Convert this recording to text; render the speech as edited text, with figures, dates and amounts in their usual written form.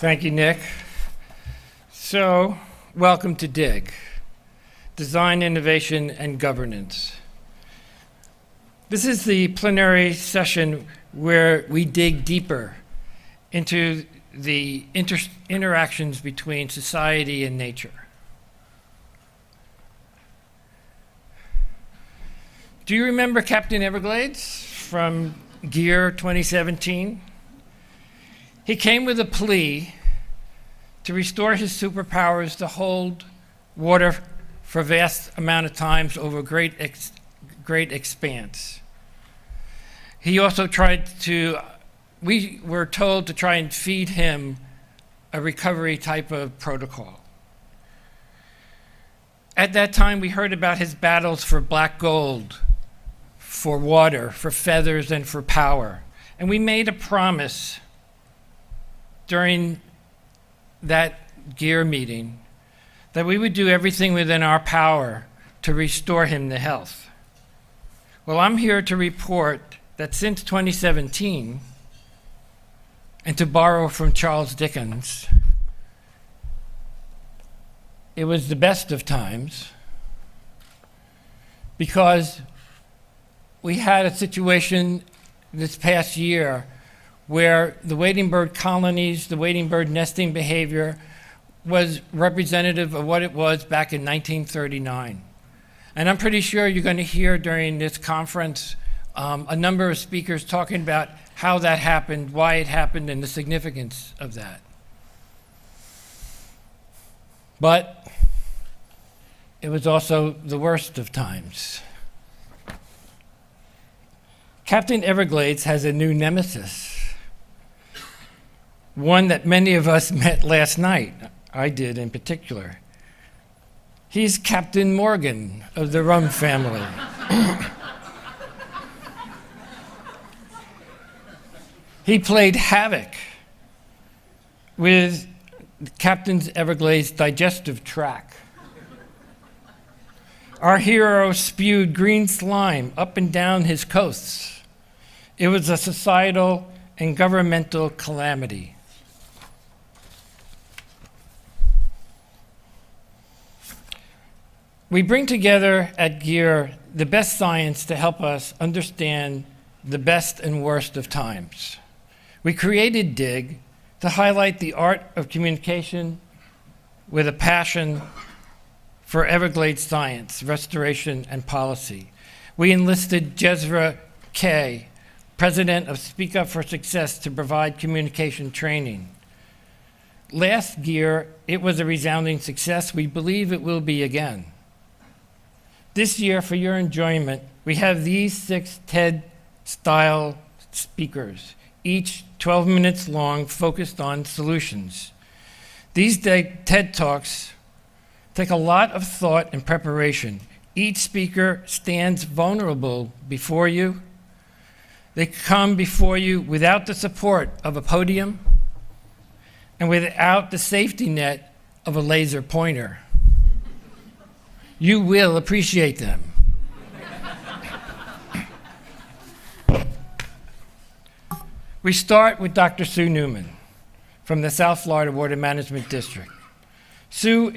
Thank you, Nick. So, welcome to DIG, Design, Innovation, and Governance. This is the plenary session where we dig deeper into the interactions between society and nature. Do you remember Captain Everglades from GEER 2017? He came with a plea to restore his superpowers to hold water for a vast amount of times over a great expanse. He also we were told to try and feed him a recovery type of protocol. At that time, we heard about his battles for black gold, for water, for feathers, and for power. And we made a promise during that GEER meeting that we would do everything within our power to restore him to health. Well, I'm here to report that since 2017, and to borrow from Charles Dickens, it was the best of times because we had a situation this past year where the wading bird colonies, the wading bird nesting behavior was representative of what it was back in 1939. And I'm pretty sure you're going to hear during this conference a number of speakers talking about how that happened, why it happened, and the significance of that. But it was also the worst of times. Captain Everglades has a new nemesis, one that many of us met last night. I did in particular. He's Captain Morgan of the Rum family. He played havoc with Captain Everglades' digestive tract. Our hero spewed green slime up and down his coasts. It was a societal and governmental calamity. We bring together at GEER the best science to help us understand the best and worst of times. We created DIG to highlight the art of communication with a passion for Everglades science, restoration, and policy. We enlisted Jezra, Kaye, president of Speak Up for Success, to provide communication training. Last GEER, it was a resounding success. We believe it will be again. This year, for your enjoyment, we have these 6 TED-style speakers, each 12 minutes long, focused on solutions. These TED Talks take a lot of thought and preparation. Each speaker stands vulnerable before you. They come before you without the support of a podium and without the safety net of a laser pointer. You will appreciate them. We start with Dr. Sue Newman from the South Florida Water Management District. Sue